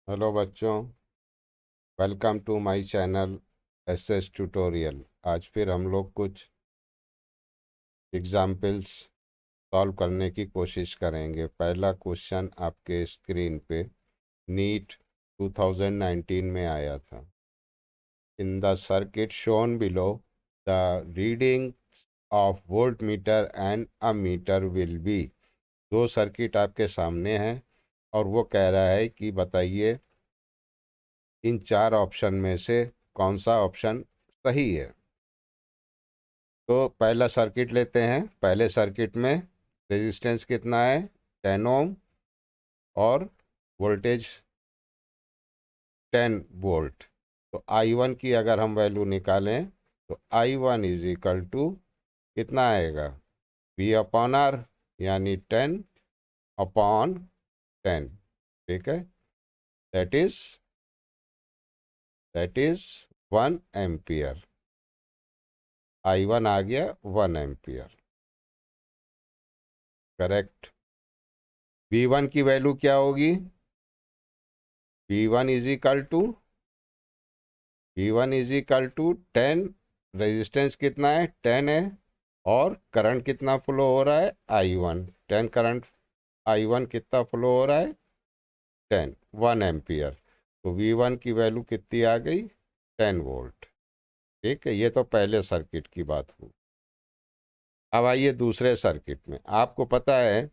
Hello बच्चों, welcome to my channel SS tutorial. आज फिर हम लोग कुछ एग्जाम्पल्स सॉल्व करने की कोशिश करेंगे। पहला क्वेश्चन आपके स्क्रीन पे नीट 2019 में आया था। In the circuit shown below the reading of voltmeter and ammeter will be. दो सर्किट आपके सामने हैं और वो कह रहा है कि बताइए इन चार ऑप्शन में से कौन सा ऑप्शन सही है। तो पहला सर्किट लेते हैं। पहले सर्किट में रेजिस्टेंस कितना है, 10 ओम, और वोल्टेज 10 वोल्ट। तो I1 की अगर हम वैल्यू निकालें तो I1 इज इक्वल टू कितना आएगा, V अपॉन आर, यानी 10/10। ठीक है, दैट इज 1 एम्पियर। I1 आ गया 1 एम्पियर। करेक्ट। V1 की वैल्यू क्या होगी, V1 is equal to V1 is equal to 10। Resistance कितना है, 10 है, और करंट कितना फ्लो हो रहा है, I1। 10 करंट, I1 कितना फ्लो हो रहा है, 10, 1 एम्पियर। तो V1 की वैल्यू कितनी आ गई, 10 वोल्ट। ठीक है, ये तो पहले सर्किट की बात हुई। अब आइए दूसरे सर्किट में। आपको पता है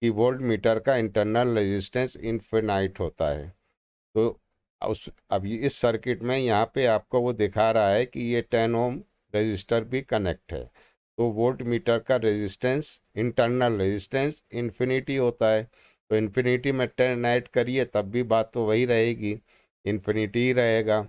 कि वोल्ट मीटर का इंटरनल रेजिस्टेंस इनफिनाइट होता है। तो अब इस सर्किट में यहाँ पे आपको वो दिखा रहा है कि ये 10 ओम रजिस्टर भी कनेक्ट है। तो वोल्ट मीटर का रेजिस्टेंस, इंटरनल रेजिस्टेंस इन्फिनिटी होता है। तो इन्फिनिटी में 10 ऐड करिए तब भी बात तो वही रहेगी, इन्फिनिटी ही रहेगा।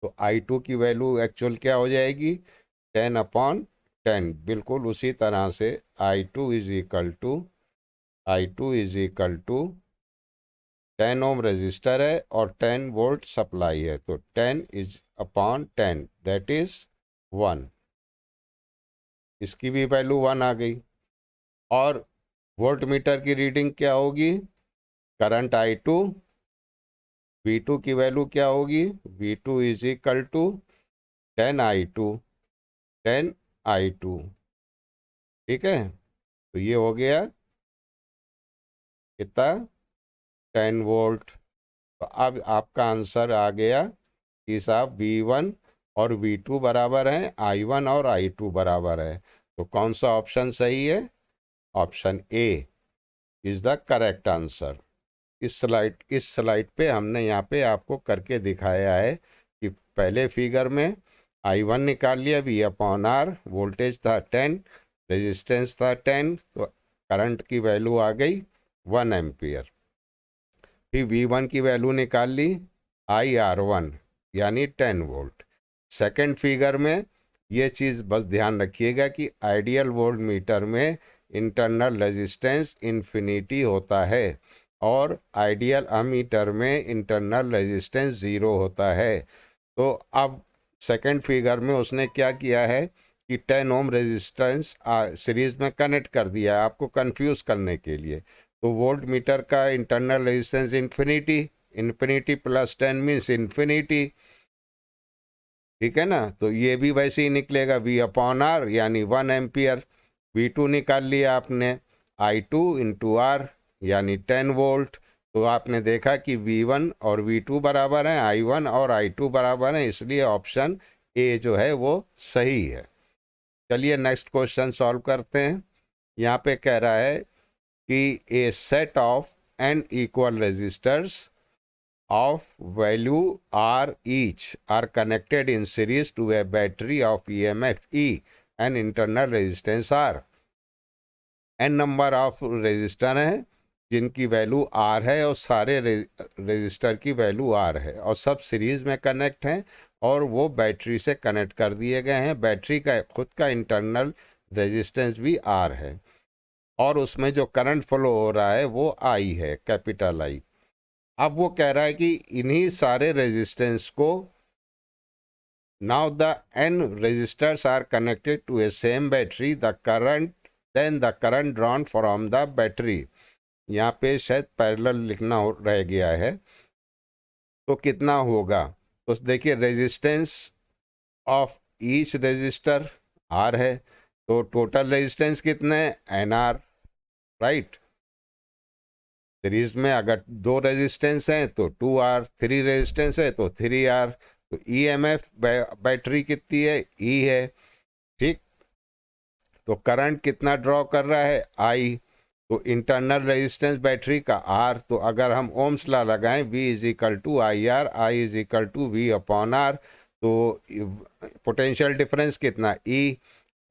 तो I2 की वैल्यू एक्चुअल क्या हो जाएगी, 10/10। बिल्कुल उसी तरह से I2 is equal to 10 ohm resistor है और 10 वोल्ट सप्लाई है। तो 10 इज अपॉन 10, दैट इज 1। इसकी भी वैल्यू 1 आ गई। और वोल्ट मीटर की रीडिंग क्या होगी, करंट I2, V2 की वैल्यू क्या होगी, V2 is equal to 10 I2, 10 I2। ठीक है, तो ये हो गया कितना, 10 वोल्ट। तो अब आपका आंसर आ गया कि साहब V1 और V2 बराबर हैं, I1 और I2 बराबर है। तो कौन सा ऑप्शन सही है, option A is the correct answer. इस स्लाइड पे हमने यहाँ पे आपको करके दिखाया है कि पहले फिगर में I1 निकाल लिया, V अपॉन आर, वोल्टेज था 10, रेजिस्टेंस था 10, तो करंट की वैल्यू आ गई 1 एम्पियर। फिर V1 की वैल्यू निकाल ली, IR1, यानी 10 वोल्ट। सेकेंड फिगर में ये चीज़ बस ध्यान रखिएगा कि आइडियल वोल्ट मीटर में इंटरनल रेजिस्टेंस इन्फिनिटी होता है और आइडियल अमीटर में इंटरनल रेजिस्टेंस ज़ीरो होता है। तो अब सेकेंड फिगर में उसने क्या किया है कि 10 ओम रेजिस्टेंस सीरीज में कनेक्ट कर दिया है आपको कंफ्यूज करने के लिए। तो वोल्ट मीटर का internal resistance infinity, infinity plus 10 means infinity. ठीक है ना, तो ये भी वैसे ही निकलेगा, V अपॉन आर, यानी 1 एम्पियर। V2 निकाल लिया आपने, I2 × R, यानी 10 वोल्ट। तो आपने देखा कि V1 और V2 बराबर हैं, I1 और I2 बराबर हैं, इसलिए ऑप्शन ए जो है वो सही है। चलिए नेक्स्ट क्वेश्चन सॉल्व करते हैं। यहाँ पे कह रहा है कि a set of n equal resistors of value R each are connected in series to a battery of EMF E and internal resistance R। n number of resistor हैं जिनकी वैल्यू R है और सारे रेजिस्टर की value R है और सब series में कनेक्ट हैं और वो बैटरी से कनेक्ट कर दिए गए हैं। बैटरी का खुद का इंटरनल रेजिस्टेंस भी R है और उसमें जो करंट फ्लो हो रहा है वो I है, कैपिटल I। अब वो कह रहा है कि इन्हीं सारे रेजिस्टेंस को, now the n resistors are connected to a same battery, then the current drawn from the battery। यहाँ पे शायद पैरेलल लिखना रह गया है। तो कितना होगा? तो देखिए resistance of each resistor R है, तो टोटल रेजिस्टेंस कितने एन आर, राइट। सीरीज में अगर 2 रेजिस्टेंस हैं तो 2R, 3 रेजिस्टेंस है तो 3R। तो ईएमएफ बैटरी कितनी है? ई है, ठीक। तो करंट कितना ड्रॉ कर रहा है? आई। तो इंटरनल रेजिस्टेंस बैटरी का आर, तो अगर हम ओम्स लॉ लगाएं V is equal to I R, I is equal to V upon R, तो पोटेंशियल डिफरेंस कितना? ई।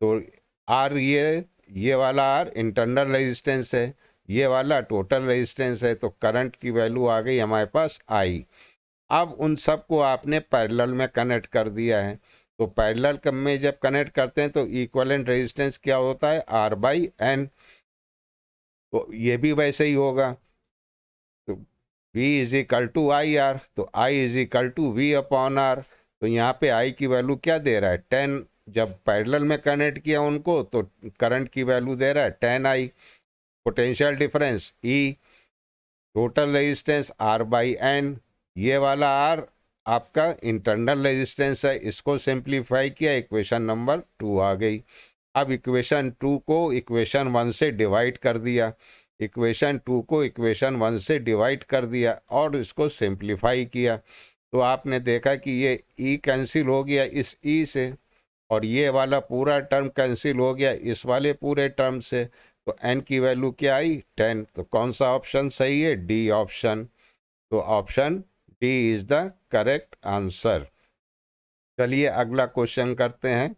तो आर, ये वाला आर इंटरनल रेजिस्टेंस है, ये वाला टोटल रेजिस्टेंस है, तो करंट की वैल्यू आ गई हमारे पास आई। अब उन सब को आपने पैरेलल में कनेक्ट कर दिया है, तो पैरेलल में जब कनेक्ट करते हैं तो इक्विवेलेंट रेजिस्टेंस क्या होता है? R by N. तो ये भी वैसे ही होगा, तो V is equal to I R, तो I is equal to V upon R. तो यहाँ पे I की वैल्यू क्या दे रहा है? 10। जब पैरेलल में कनेक्ट किया उनको तो करंट की वैल्यू दे रहा है 10I। Potential difference E, total resistance R by N, ये वाला R आपका इंटरनल रेजिस्टेंस है, इसको सिंप्लीफाई किया, इक्वेशन नंबर 2 आ गई। अब इक्वेशन 2 को इक्वेशन 1 से डिवाइड कर दिया, इक्वेशन 2 को इक्वेशन 1 से डिवाइड कर दिया और इसको सिंप्लीफाई किया, तो आपने देखा कि ये E कैंसिल हो गया इस E से, और ये वाला पूरा टर्म कैंसिल हो गया इस वाले पूरे टर्म से, तो n की वैल्यू क्या आई? 10। तो कौन सा ऑप्शन सही है? D option. तो option D is the correct answer. चलिए अगला क्वेश्चन करते हैं।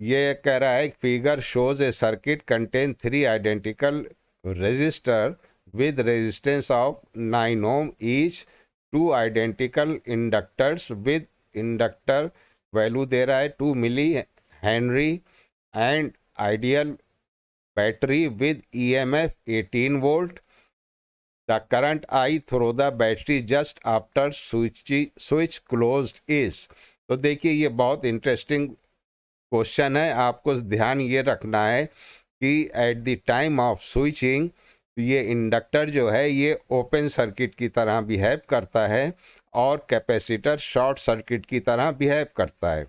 ये कह रहा है figure shows a circuit contain 3 identical resistor with resistance of 9 ohm each, 2 identical inductors with inductor value दे रहा है 2 milli henry, and ideal battery with EMF 18 volt. The current I through the battery just after switch closed is. तो देखिए ये बहुत interesting question है, आपको ध्यान ये रखना है कि eight the time of switching ये इंडक्टर जो है ये ओपन सर्किट की तरह बिहेव करता है और कैपेसिटर शॉर्ट सर्किट की तरह बिहेव करता है।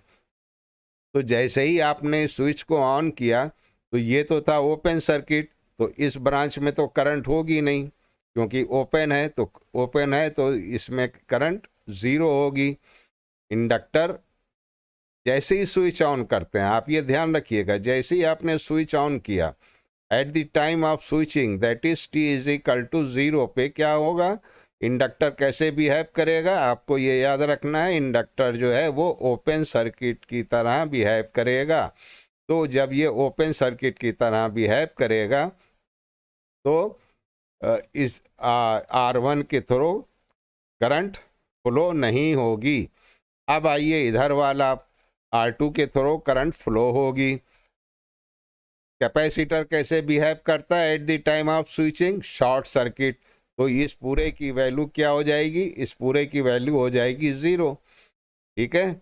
तो जैसे ही आपने स्विच को ऑन किया तो ये तो था ओपन सर्किट, तो इस ब्रांच में तो करंट होगी नहीं क्योंकि ओपन है तो इसमें करंट 0 होगी। इंडक्टर जैसे ही स्विच ऑन करते हैं, आप ये ध्यान रखिएगा, जैसे ही आपने स्विच ऑन किया at the time of switching that is t is equal to 0 पे क्या होगा? इंडक्टर कैसे बिहेव करेगा? आपको ये याद रखना है, इंडक्टर जो है वो ओपन सर्किट की तरह बिहेव करेगा। तो जब ये ओपन सर्किट की तरह बिहेव करेगा तो इस R1 के थ्रू करंट फ्लो नहीं होगी। अब आइए इधर वाला R2 के थ्रू करंट फ्लो होगी। कैपेसिटर कैसे बिहेव करता है at the time of switching? Short circuit. तो इस पूरे की वैल्यू क्या हो जाएगी? इस पूरे की वैल्यू हो जाएगी 0, ठीक है।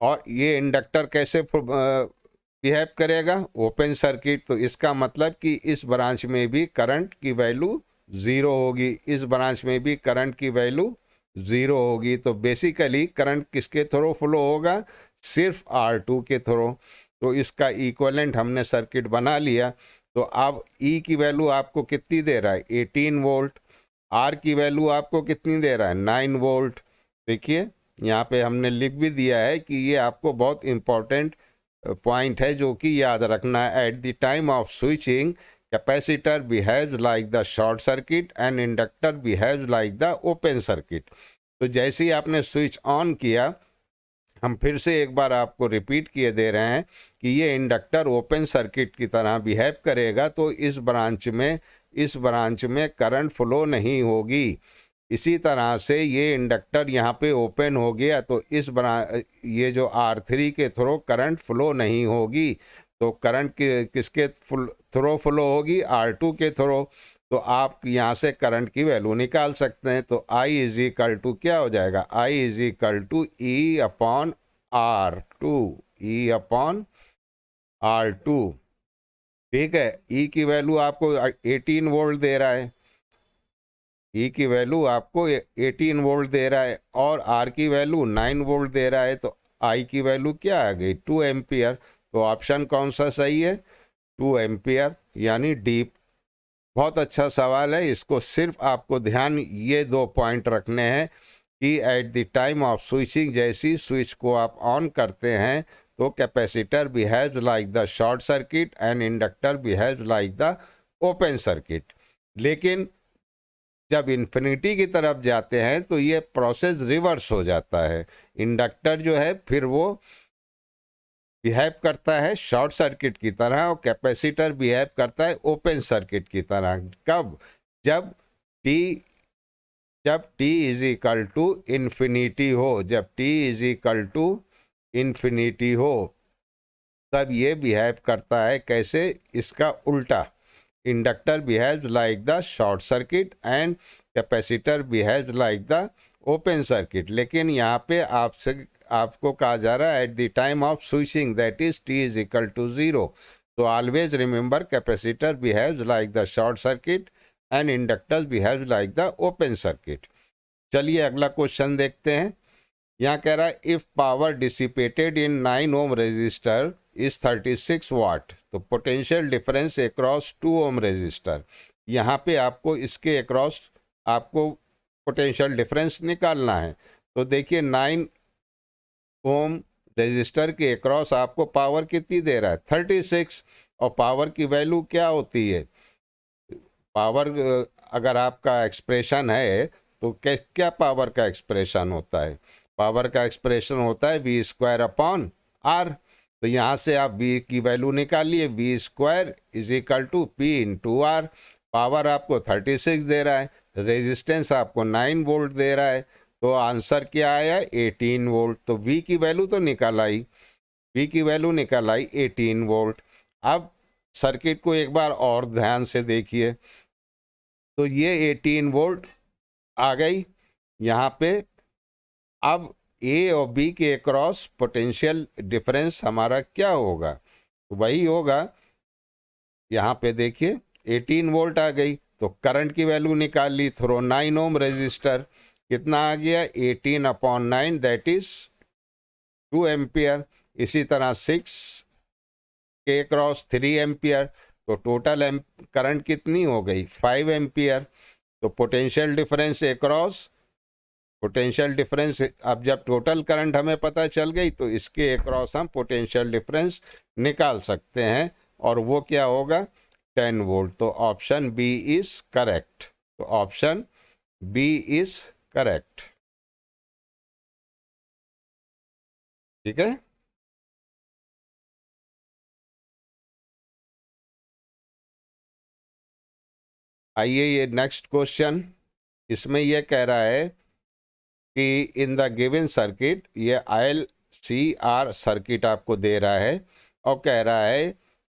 और ये इंडक्टर कैसे बिहेव करेगा? Open circuit. तो इसका मतलब कि इस ब्रांच में भी करंट की वैल्यू 0 होगी, इस ब्रांच में भी करंट की वैल्यू 0 होगी। तो बेसिकली करंट किसके थ्रू फ्लो होगा? सिर्फ R2 के थ्रू। तो इसका इक्विवेलेंट हमने सर्किट बना लिया। तो अब E की वैल्यू आपको कितनी दे रहा है? 18 वोल्ट। R की वैल्यू आपको कितनी दे रहा है? 9 वोल्ट। देखिए यहाँ पे हमने लिख भी दिया है कि ये आपको बहुत इंपॉर्टेंट पॉइंट है जो कि याद रखना है। At the time of switching capacitor behaves like the short circuit and inductor behaves like the open circuit. तो जैसे ही आपने स्विच ऑन किया, हम फिर से एक बार आपको रिपीट किए दे रहे हैं कि ये इंडक्टर ओपन सर्किट की तरह बिहेव करेगा, तो इस ब्रांच में करंट फ्लो नहीं होगी। इसी तरह से ये इंडक्टर यहाँ पे ओपन हो गया तो ये जो R3 के थ्रू करंट फ्लो नहीं होगी। तो करंट किसके थ्रू फ्लो होगी? R2 के थ्रू। तो आप यहाँ से करंट की वैल्यू निकाल सकते हैं। तो I इज इक्वल टू क्या हो जाएगा? I is equal to E upon R2, E upon R2, ठीक है। E की वैल्यू आपको 18 वोल्ट दे रहा है, ई की वैल्यू आपको 18 वोल्ट दे रहा है और आर की वैल्यू 9 वोल्ट दे रहा है, तो आई की वैल्यू क्या आ गई 2 एम्पियर। तो ऑप्शन कौन सा सही है 2 एम्पियर यानी डी। बहुत अच्छा सवाल है, इसको सिर्फ आपको ध्यान ये 2 पॉइंट रखने हैं कि eight the time of switching, जैसी स्विच को आप ऑन करते हैं तो capacitor behaves like the short circuit and inductor behaves like the open circuit. लेकिन जब इन्फिनिटी की तरफ जाते हैं तो ये प्रोसेस रिवर्स हो जाता है। इंडक्टर जो है फिर वो बिहेव करता है शॉर्ट सर्किट की तरह और कैपेसिटर बिहेव करता है ओपन सर्किट की तरह। कब? जब t is equal to infinity हो, जब t is equal to infinity हो तब ये बिहेव करता है कैसे, इसका उल्टा। Inductor behaves like the short circuit and capacitor behaves like the open circuit. लेकिन यहाँ पे आपको कहा जा रहा है at the time of switching that is t is equal to 0। तो always remember capacitor behaves like the short circuit and inductors behaves like the open circuit. चलिए अगला क्वेश्चन देखते हैं। यहाँ कह रहा है if power dissipated in 9 ohm resistor is 36 watt, तो potential difference across 2 ohm resistor. यहाँ पे आपको इसके अक्रॉस आपको पोटेंशियल डिफरेंस निकालना है। तो देखिए 9 ओम रेजिस्टर के अक्रॉस आपको पावर कितनी दे रहा है 36, और पावर की वैल्यू क्या होती है, पावर अगर आपका एक्सप्रेशन है तो क्या पावर का एक्सप्रेशन होता है, पावर का एक्सप्रेशन होता है वी स्क्वायर अपॉन आर। तो यहाँ से आप v की वैल्यू निकालिए, V square is equal to P into R. Power आपको 36 दे रहा है, रेजिस्टेंस आपको 9 वोल्ट दे रहा है, तो आंसर क्या आया 18 वोल्ट। तो v की वैल्यू तो निकल आई, v की वैल्यू निकल आई 18 वोल्ट। अब सर्किट को एक बार और ध्यान से देखिए, तो ये 18 वोल्ट आ गई यहाँ पे। अब ए और बी के अक्रॉस पोटेंशियल डिफरेंस हमारा क्या होगा, तो वही होगा, यहाँ पे देखिए 18 वोल्ट आ गई, तो करंट की वैल्यू निकाल ली थ्रो 9 ओम रेजिस्टर, कितना आ गया 18 अपॉन 9 दैट इज 2 एम्पियर। इसी तरह 6 के अक्रॉस 3 एम्पियर, तो टोटल करंट कितनी हो गई 5 एम्पियर। तो potential difference across, potential difference, अब जब टोटल करंट हमें पता चल गई तो इसके अक्रॉस हम पोटेंशियल डिफरेंस निकाल सकते हैं, और वो क्या होगा 10 वोल्ट। तो ऑप्शन बी इज करेक्ट, तो ऑप्शन बी इज करेक्ट। ठीक है, आइए ये नेक्स्ट क्वेश्चन। इसमें यह कह रहा है कि इन द गिवन सर्किट, ये ILCR सर्किट आपको दे रहा है और कह रहा है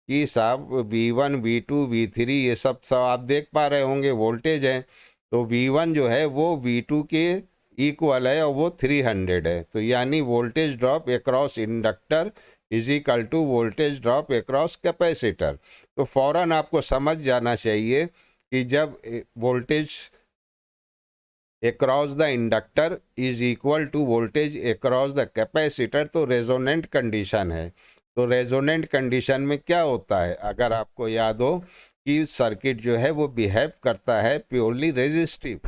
कि साहब V1 V2 V3 ये सब आप देख पा रहे होंगे वोल्टेज हैं। तो V1 जो है वो V2 के इक्वल है और वो 300 है, तो यानी voltage drop across inductor is equal to voltage drop across capacitor. तो फौरन आपको समझ जाना चाहिए कि जब voltage across the inductor is equal to voltage across the capacitor, तो रेजोनेंट कंडीशन है। तो रेजोनेंट कंडीशन में क्या होता है, अगर आपको याद हो कि सर्किट जो है वो बिहेव करता है प्योरली रेजिस्टिव,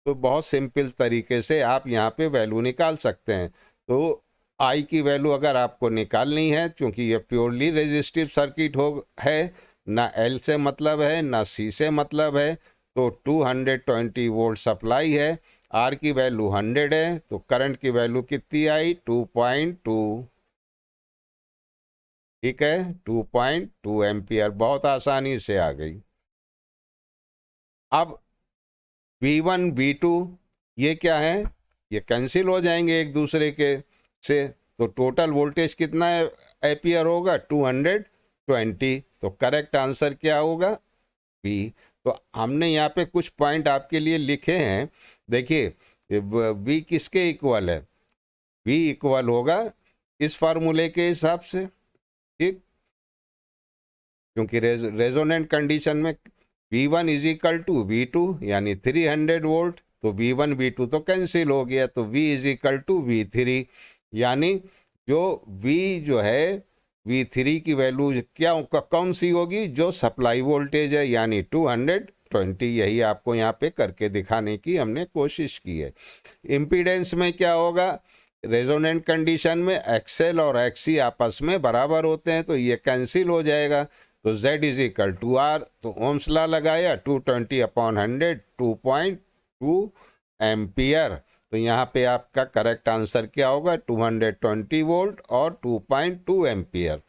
तो बहुत सिंपल तरीके से आप यहाँ पे वैल्यू निकाल सकते हैं। तो आई की वैल्यू अगर आपको निकालनी है, क्योंकि ये प्योरली रेजिस्टिव सर्किट है, ना एल से मतलब है ना सी से मतलब है, तो 220 वोल्ट सप्लाई है, आर की वैल्यू 100 है, तो करंट की वैल्यू कितनी आई 2.2। ठीक है, 2.2 एम्पियर बहुत आसानी से आ गई। अब V1 V2 ये क्या है, ये कैंसिल हो जाएंगे एक दूसरे के से, तो टोटल वोल्टेज कितना एम्पियर होगा 220। तो करेक्ट आंसर क्या होगा बी। तो हमने यहाँ पे कुछ पॉइंट आपके लिए लिखे हैं, देखिए V किसके इक्वल है, V इक्वल होगा इस फार्मूले के हिसाब से, ठीक, क्योंकि रेजोनेंट कंडीशन में V1 is equal to V2 यानी 300 वोल्ट, तो V1 V2 तो कैंसिल हो गया, तो V is equal to V3 यानी जो V जो है V3 की वैल्यू क्या कौन सी होगी, जो सप्लाई वोल्टेज है यानी 220। यही आपको यहाँ पे करके दिखाने की हमने कोशिश की है। इम्पीडेंस में क्या होगा, रेजोनेंट कंडीशन में XL और XC आपस में बराबर होते हैं, तो ये कैंसिल हो जाएगा, तो Z is equal to R, तो ओम्स लॉ लगाया 220/100 2.2 एम्पियर। तो यहाँ पे आपका करेक्ट आंसर क्या होगा, 220 वोल्ट और 2.2 एम्पियर।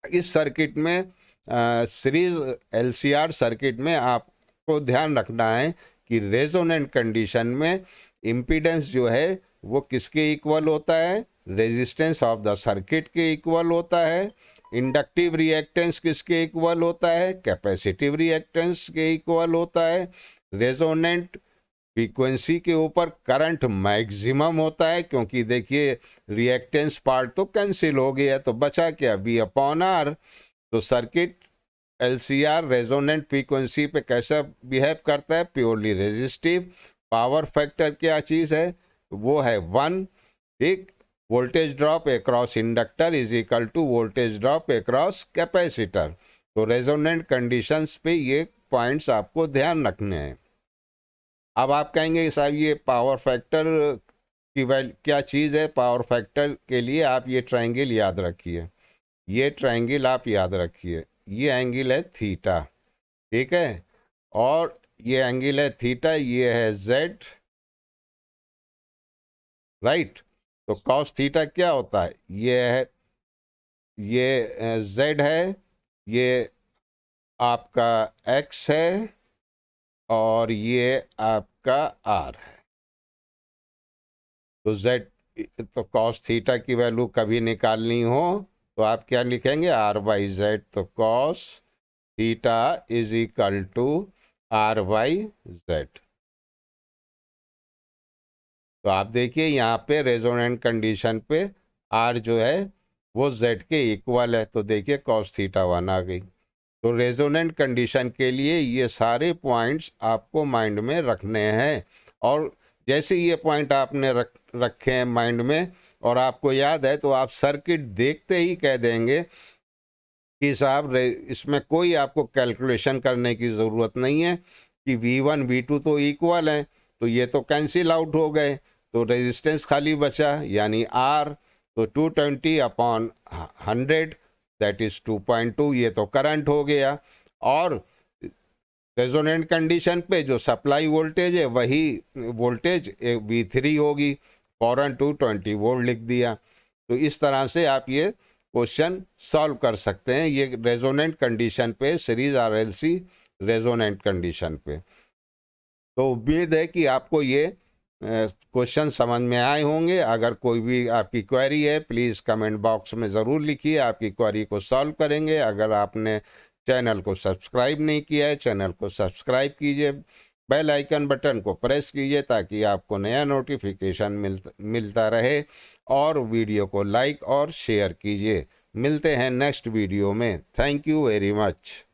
इस सर्किट में सीरीज LCR सर्किट में आपको ध्यान रखना है कि रेजोनेंट कंडीशन में इम्पीडेंस जो है वो किसके इक्वल होता है, रेजिस्टेंस ऑफ द सर्किट के इक्वल होता है। इंडक्टिव रिएक्टेंस किसके इक्वल होता है, कैपेसिटिव रिएक्टेंस के इक्वल होता है। रेजोनेंट फ्रीक्वेंसी के ऊपर करंट मैक्सिमम होता है, क्योंकि देखिए रिएक्टेंस पार्ट तो कैंसिल हो गया, तो बचा क्या, V/R। तो सर्किट LCR रेजोनेंट फ्रीक्वेंसी पे कैसा बिहेव करता है, प्योरली रेजिस्टिव। पावर फैक्टर क्या चीज़ है, वो है 1, ठीक। Voltage drop across inductor is equal to voltage drop across capacitor. तो रेजोनेंट कंडीशंस पे ये पॉइंट्स आपको ध्यान रखने हैं। अब आप कहेंगे साहब ये पावर फैक्टर की क्या चीज़ है, पावर फैक्टर के लिए आप ये ट्रायंगल याद रखिए, ये ट्रायंगल आप याद रखिए, ये एंगल है थीटा, ठीक है, और ये एंगल है थीटा, ये है Z, राइट। तो कॉस थीटा क्या होता है, ये है, ये Z है, ये आपका X है, और ये आपका R है। तो Z, तो कॉस थीटा की वैल्यू कभी निकालनी हो तो आप क्या लिखेंगे, R/Z। तो cos theta is equal to R/Z। तो आप देखिए यहाँ पे रेजोनेंट कंडीशन पे R जो है वो Z के इक्वल है, तो देखिए कॉस थीटा 1 आ गई। तो रेजोनेंट कंडीशन के लिए ये सारे पॉइंट्स आपको माइंड में रखने हैं, और जैसे ये पॉइंट आपने रखे हैं माइंड में और आपको याद है, तो आप सर्किट देखते ही कह देंगे कि साहब इसमें कोई आपको कैलकुलेशन करने की ज़रूरत नहीं है कि V1 V2 तो इक्वल हैं, तो ये तो कैंसिल आउट हो गए, तो रेजिस्टेंस खाली बचा यानी R, तो 220/100 दैट इज 2.2, ये तो करंट हो गया। और रेजोनेंट कंडीशन पे जो सप्लाई वोल्टेज है वही वोल्टेज V3 होगी, फौरन 220 वोल्ट लिख दिया। तो इस तरह से आप ये क्वेश्चन सॉल्व कर सकते हैं, ये रेजोनेंट कंडीशन पे, सीरीज RLC रेजोनेंट कंडीशन पे। तो उम्मीद है कि आपको ये क्वेश्चन समझ में आए होंगे। अगर कोई भी आपकी क्वेरी है प्लीज़ कमेंट बॉक्स में ज़रूर लिखिए, आपकी क्वेरी को सॉल्व करेंगे। अगर आपने चैनल को सब्सक्राइब नहीं किया है, चैनल को सब्सक्राइब कीजिए, बेल आइकन बटन को प्रेस कीजिए ताकि आपको नया नोटिफिकेशन मिलता रहे, और वीडियो को लाइक और शेयर कीजिए। मिलते हैं नेक्स्ट वीडियो में। Thank you very much.